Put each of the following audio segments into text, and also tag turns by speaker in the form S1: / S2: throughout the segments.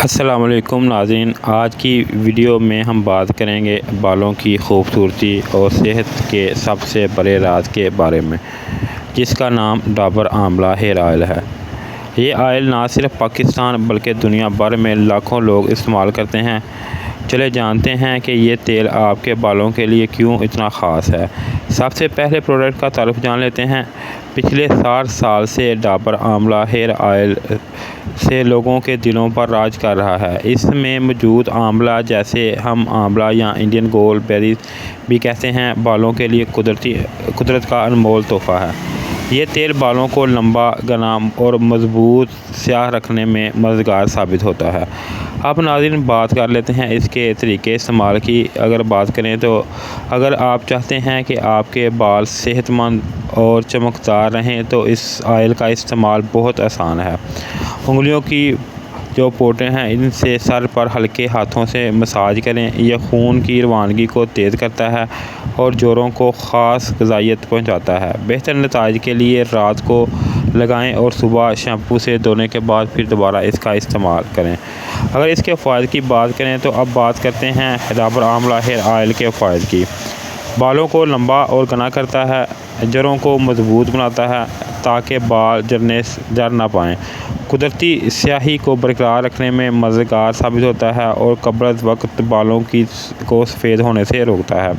S1: السلام علیکم ناظرین، آج کی ویڈیو میں ہم بات کریں گے بالوں کی خوبصورتی اور صحت کے سب سے بڑے راز کے بارے میں، جس کا نام ڈابر آملہ ہیئر آئل ہے۔ یہ آئل نہ صرف پاکستان بلکہ دنیا بھر میں لاکھوں لوگ استعمال کرتے ہیں۔ چلے جانتے ہیں کہ یہ تیل آپ کے بالوں کے لیے کیوں اتنا خاص ہے۔ سب سے پہلے پروڈکٹ کا تعارف جان لیتے ہیں۔ پچھلے 60 سال سے ڈابر آملہ ہیئر آئل سے لوگوں کے دلوں پر راج کر رہا ہے۔ اس میں موجود آملہ، جسے ہم آملہ یا انڈین گول بیریز بھی کہتے ہیں، بالوں کے لیے قدرت کا انمول تحفہ ہے۔ یہ تیل بالوں کو لمبا، گھنا اور مضبوط سیاہ رکھنے میں مددگار ثابت ہوتا ہے۔ اب ناظرین بات کر لیتے ہیں اس کے طریقے استعمال کی۔ اگر بات کریں تو اگر آپ چاہتے ہیں کہ آپ کے بال صحت مند اور چمکدار رہیں تو اس آئل کا استعمال بہت آسان ہے۔ انگلیوں کی جو پوٹیں ہیں ان سے سر پر ہلکے ہاتھوں سے مساج کریں۔ یہ خون کی روانگی کو تیز کرتا ہے اور جوڑوں کو خاص غذائیت پہنچاتا ہے۔ بہتر نتائج کے لیے رات کو لگائیں اور صبح شیمپو سے دھونے کے بعد پھر دوبارہ اس کا استعمال کریں۔ اگر اس کے فوائد کی بات کریں تو اب بات کرتے ہیں ڈابر آملہ ہیئر آئل کے فوائد کی۔ بالوں کو لمبا اور گھنا کرتا ہے، جڑوں کو مضبوط بناتا ہے تاکہ بال جھڑ نہ پائیں، قدرتی سیاہی کو برقرار رکھنے میں مددگار ثابت ہوتا ہے اور قبل از وقت بالوں کو سفید ہونے سے روکتا ہے۔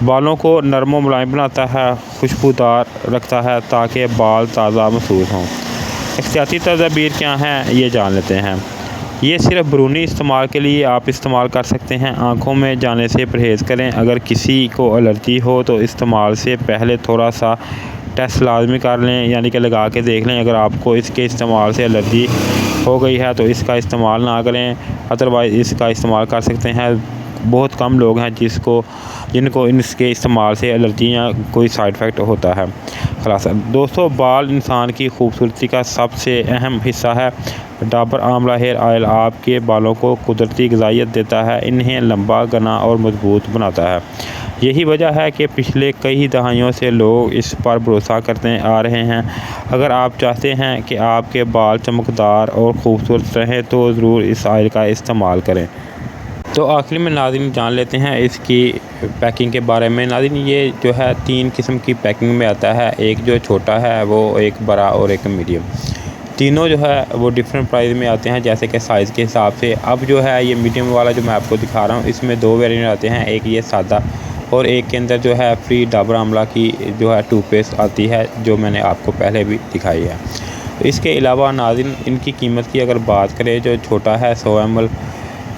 S1: بالوں کو نرم و ملائم بناتا ہے، خوشبودار رکھتا ہے تاکہ بال تازہ محسوس ہوں۔ احتیاطی تدابیر کیا ہیں یہ جان لیتے ہیں۔ یہ صرف بیرونی استعمال کے لیے آپ استعمال کر سکتے ہیں۔ آنکھوں میں جانے سے پرہیز کریں۔ اگر کسی کو الرجی ہو تو استعمال سے پہلے تھوڑا سا ٹیسٹ لازمی کر لیں، یعنی کہ لگا کے دیکھ لیں۔ اگر آپ کو اس کے استعمال سے الرجی ہو گئی ہے تو اس کا استعمال نہ کریں، ادروائز اس کا استعمال کر سکتے ہیں۔ بہت کم لوگ ہیں جن کو اس کے استعمال سے الرجی یا کوئی سائیڈ افیکٹ ہوتا ہے۔ خلاصہ دوستو، بال انسان کی خوبصورتی کا سب سے اہم حصہ ہے۔ ڈابر آملہ ہیئر آئل آپ کے بالوں کو قدرتی غذائیت دیتا ہے، انہیں لمبا، گھنا اور مضبوط بناتا ہے۔ یہی وجہ ہے کہ پچھلے کئی دہائیوں سے لوگ اس پر بھروسہ کرتے آ رہے ہیں۔ اگر آپ چاہتے ہیں کہ آپ کے بال چمکدار اور خوبصورت رہیں تو ضرور اس آئل کا استعمال کریں۔ تو آخر میں ناظرین جان لیتے ہیں اس کی پیکنگ کے بارے میں۔ ناظرین یہ جو ہے 3 قسم کی پیکنگ میں آتا ہے، ایک جو چھوٹا ہے وہ، ایک بڑا اور ایک میڈیم۔ تینوں جو ہے وہ ڈیفرنٹ پرائز میں آتے ہیں جیسے کہ سائز کے حساب سے۔ اب جو ہے یہ میڈیم والا جو میں آپ کو دکھا رہا ہوں، اس میں 2 ویریئنٹ آتے ہیں، ایک یہ سادہ اور ایک کے اندر جو ہے فری ڈابر آملہ کی جو ہے ٹوتھ پیسٹ آتی ہے، جو میں نے آپ کو پہلے بھی دکھائی ہے۔ اس کے علاوہ ناظرین ان کی قیمت کی اگر بات کریں، جو چھوٹا ہے 100 ml،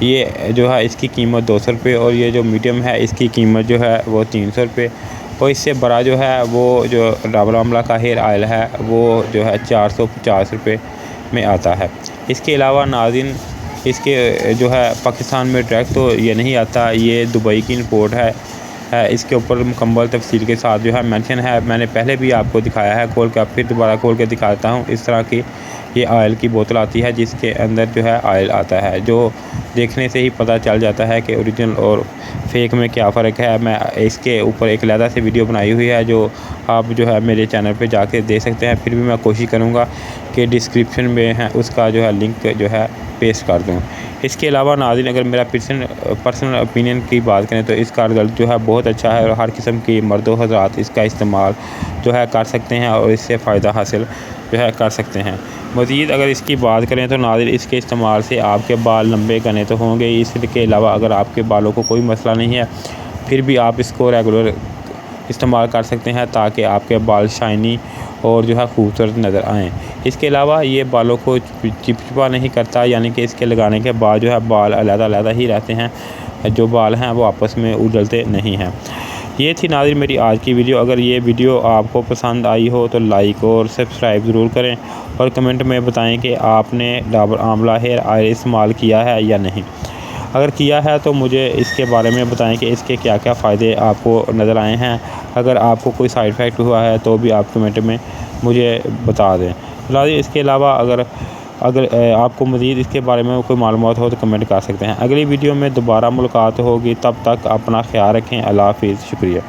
S1: یہ جو ہے اس کی قیمت 200 روپے، اور یہ جو میڈیم ہے اس کی قیمت جو ہے وہ 300 روپے، اور اس سے بڑا جو ہے وہ جو ڈابر آملہ کا ہیئر آئل ہے وہ جو ہے 450 روپے میں آتا ہے۔ اس کے علاوہ ناظرین اس کے جو ہے پاکستان میں ڈائریکٹ تو یہ نہیں آتا، یہ دبئی کی امپورٹ ہے۔ اس کے اوپر مکمل تفصیل کے ساتھ جو ہے مینشن ہے، میں نے پہلے بھی آپ کو دکھایا ہے، کھول کے پھر دوبارہ کھول کے دکھاتا ہوں۔ اس طرح کی یہ آئل کی بوتل آتی ہے جس کے اندر جو ہے آئل آتا ہے، جو دیکھنے سے ہی پتہ چل جاتا ہے کہ اوریجنل اور فیک میں کیا فرق ہے۔ میں اس کے اوپر ایک علیحدہ سے ویڈیو بنائی ہوئی ہے جو آپ جو ہے میرے چینل پہ جا کے دیکھ سکتے ہیں، پھر بھی میں کوشش کروں گا کہ ڈسکرپشن میں ہے اس کا جو ہے لنک جو ہے پیسٹ کر دوں۔ اس کے علاوہ ناظرین اگر میرا پرسنل اوپینین کی بات کریں تو اس کا رزلٹ جو ہے بہت اچھا ہے، اور ہر قسم کی مرد و حضرات اس کا استعمال جو ہے کر سکتے ہیں اور اس سے فائدہ حاصل جو ہے کر سکتے ہیں۔ مزید اگر اس کی بات کریں تو ناظرین اس کے استعمال سے آپ کے بال لمبے گھنے تو ہوں گے، اس کے علاوہ اگر آپ کے بالوں کو کوئی مسئلہ نہیں ہے پھر بھی آپ اس کو ریگولر استعمال کر سکتے ہیں تاکہ آپ کے بال شائنی اور جو ہے خوبصورت نظر آئیں۔ اس کے علاوہ یہ بالوں کو چپچپا نہیں کرتا، یعنی کہ اس کے لگانے کے بعد جو ہے بال علیحدہ ہی رہتے ہیں، جو بال ہیں وہ آپس میں اجلتے نہیں ہیں۔ یہ تھی ناظرین میری آج کی ویڈیو۔ اگر یہ ویڈیو آپ کو پسند آئی ہو تو لائک اور سبسکرائب ضرور کریں، اور کمنٹ میں بتائیں کہ آپ نے ڈابر آملہ ہیئر آئل استعمال کیا ہے یا نہیں۔ اگر کیا ہے تو مجھے اس کے بارے میں بتائیں کہ اس کے کیا کیا فائدے آپ کو نظر آئے ہیں۔ اگر آپ کو کوئی سائیڈ افیکٹ ہوا ہے تو بھی آپ کمنٹ میں مجھے بتا دیں۔ ناظرین اس کے علاوہ اگر آپ کو مزید اس کے بارے میں کوئی معلومات ہو تو کمنٹ کر سکتے ہیں۔ اگلی ویڈیو میں دوبارہ ملاقات ہوگی، تب تک اپنا خیال رکھیں۔ اللہ حافظ، شکریہ۔